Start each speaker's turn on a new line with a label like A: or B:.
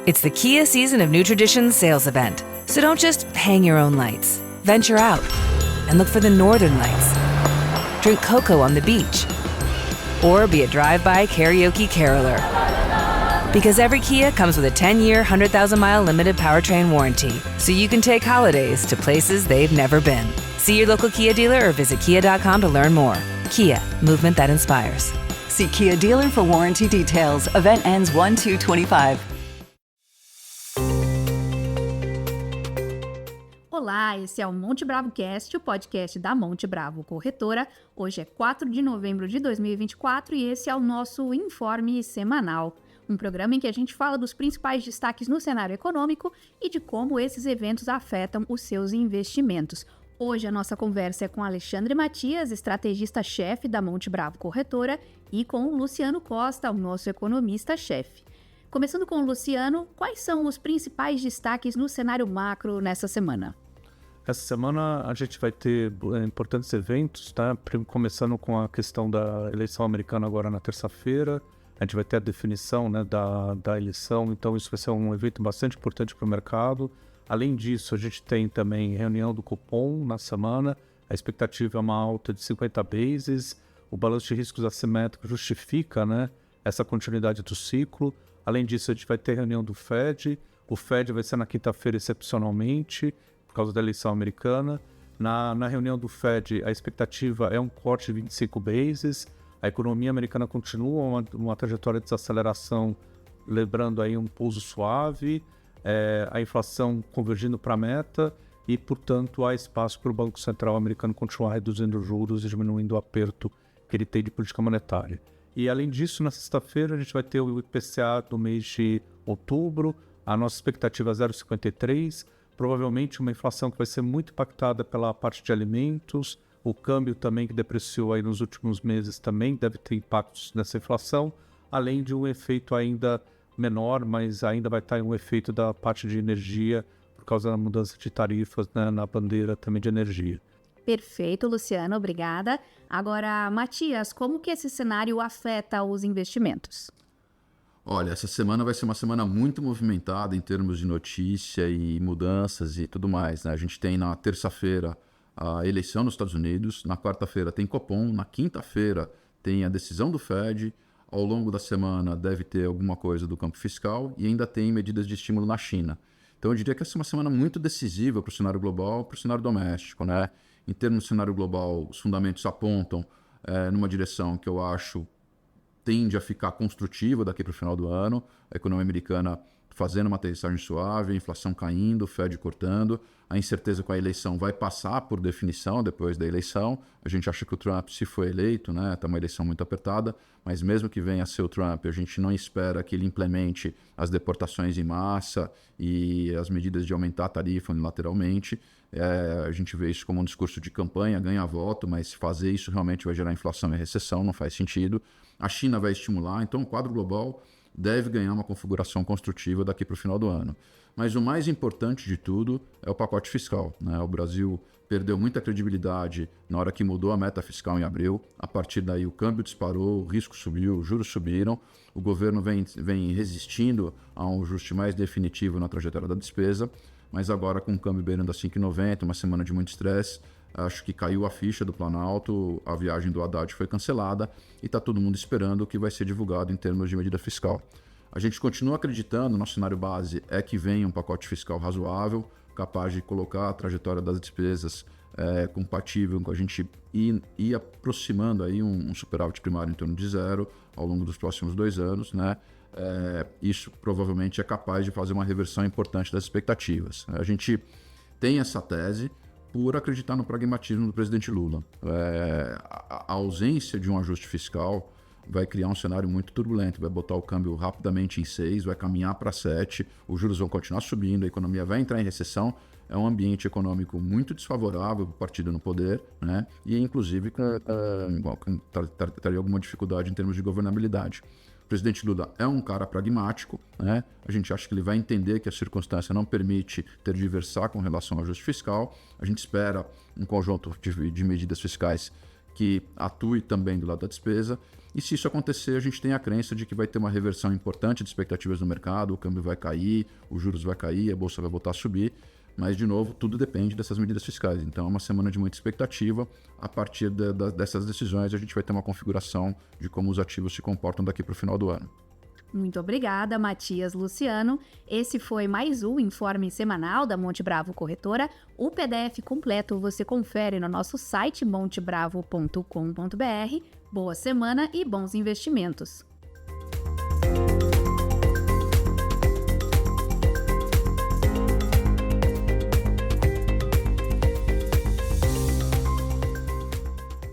A: It's the Kia Season of New Traditions sales event. So don't just hang your own lights. Venture out and look for the northern lights. Drink cocoa on the beach. Or be a drive-by karaoke caroler. Because every Kia comes with a 10-year, 100,000-mile limited powertrain warranty. So you can take holidays to places they've never been. See your local Kia dealer or visit kia.com to learn more. Kia, movement that inspires.
B: See Kia dealer for warranty details. Event ends 1/2/25.
C: Olá, esse é o Monte Bravo Cast, o podcast da Monte Bravo Corretora. Hoje é 4 de novembro de 2024 e esse é o nosso Informe Semanal. Um programa em que a gente fala dos principais destaques no cenário econômico e de como esses eventos afetam os seus investimentos. Hoje a nossa conversa é com Alexandre Matias, estrategista-chefe da Monte Bravo Corretora, e com o Luciano Costa, o nosso economista-chefe. Começando com o Luciano, quais são os principais destaques no cenário macro nessa semana?
D: Essa semana a gente vai ter importantes eventos, tá? Começando com a questão da eleição americana agora na terça-feira. A gente vai ter a definição, né, da eleição, então isso vai ser um evento bastante importante para o mercado. Além disso, a gente tem também reunião do Copom na semana. A expectativa é uma alta de 50 bases. O balanço de riscos assimétrico justifica, né, essa continuidade do ciclo. Além disso, a gente vai ter reunião do Fed. O Fed vai ser na quinta-feira excepcionalmente, por causa da eleição americana. Na reunião do Fed, a expectativa é um corte de 25 bases. A economia americana continua uma trajetória de desaceleração, lembrando aí um pouso suave, a inflação convergindo para a meta e, portanto, há espaço para o Banco Central americano continuar reduzindo juros e diminuindo o aperto que ele tem de política monetária. E, além disso, na sexta-feira, a gente vai ter o IPCA do mês de outubro. A nossa expectativa é 0,53, provavelmente uma inflação que vai ser muito impactada pela parte de alimentos. O câmbio também, que depreciou aí nos últimos meses, também deve ter impactos nessa inflação, além de um efeito ainda menor, mas ainda vai estar um efeito da parte de energia, por causa da mudança de tarifas, né, na bandeira também de energia.
C: Perfeito, Luciano, obrigada. Agora, Matias, como que esse cenário afeta os investimentos?
E: Olha, essa semana vai ser uma semana muito movimentada em termos de notícia e mudanças e tudo mais, né? A gente tem na terça-feira a eleição nos Estados Unidos, na quarta-feira tem Copom, na quinta-feira tem a decisão do Fed, ao longo da semana deve ter alguma coisa do campo fiscal e ainda tem medidas de estímulo na China. Então eu diria que essa é uma semana muito decisiva para o cenário global e para o cenário doméstico, né? Em termos de cenário global, os fundamentos apontam numa direção que eu acho tende a ficar construtiva daqui para o final do ano, a economia americana fazendo uma aterrissagem suave, a inflação caindo, o Fed cortando, a incerteza com a eleição vai passar por definição depois da eleição. A gente acha que o Trump, se for eleito, né, está uma eleição muito apertada, mas mesmo que venha a ser o Trump, a gente não espera que ele implemente as deportações em massa e as medidas de aumentar a tarifa unilateralmente. A gente vê isso como um discurso de campanha, ganha voto, mas fazer isso realmente vai gerar inflação e recessão, não faz sentido. A China vai estimular, então o quadro global deve ganhar uma configuração construtiva daqui para o final do ano. Mas o mais importante de tudo é o pacote fiscal, né? O Brasil perdeu muita credibilidade na hora que mudou a meta fiscal em abril. A partir daí o câmbio disparou, o risco subiu, os juros subiram. O governo vem resistindo a um ajuste mais definitivo na trajetória da despesa, mas agora com o câmbio beirando a 5,90, uma semana de muito estresse, acho que caiu a ficha do Planalto, a viagem do Haddad foi cancelada e está todo mundo esperando o que vai ser divulgado em termos de medida fiscal. A gente continua acreditando, nosso cenário base é que venha um pacote fiscal razoável, capaz de colocar a trajetória das despesas compatível com a gente ir aproximando aí um superávit primário em torno de zero ao longo dos próximos 2 anos, né? Isso provavelmente é capaz de fazer uma reversão importante das expectativas. A gente tem essa tese por acreditar no pragmatismo do presidente Lula. A ausência de um ajuste fiscal vai criar um cenário muito turbulento, vai botar o câmbio rapidamente em 6, vai caminhar para 7, os juros vão continuar subindo, a economia vai entrar em recessão, é um ambiente econômico muito desfavorável para o partido no poder, né? E inclusive traria alguma dificuldade em termos de governabilidade. O presidente Lula é um cara pragmático, né? A gente acha que ele vai entender que a circunstância não permite tergiversar com relação ao ajuste fiscal. A gente espera um conjunto de medidas fiscais que atue também do lado da despesa. E se isso acontecer, a gente tem a crença de que vai ter uma reversão importante de expectativas no mercado, o câmbio vai cair, os juros vai cair, a bolsa vai voltar a subir. Mas, de novo, tudo depende dessas medidas fiscais. Então, é uma semana de muita expectativa. A partir dessas decisões, a gente vai ter uma configuração de como os ativos se comportam daqui para o final do ano.
C: Muito obrigada, Matias Luciano. Esse foi mais um informe semanal da Monte Bravo Corretora. O PDF completo você confere no nosso site montebravo.com.br. Boa semana e bons investimentos!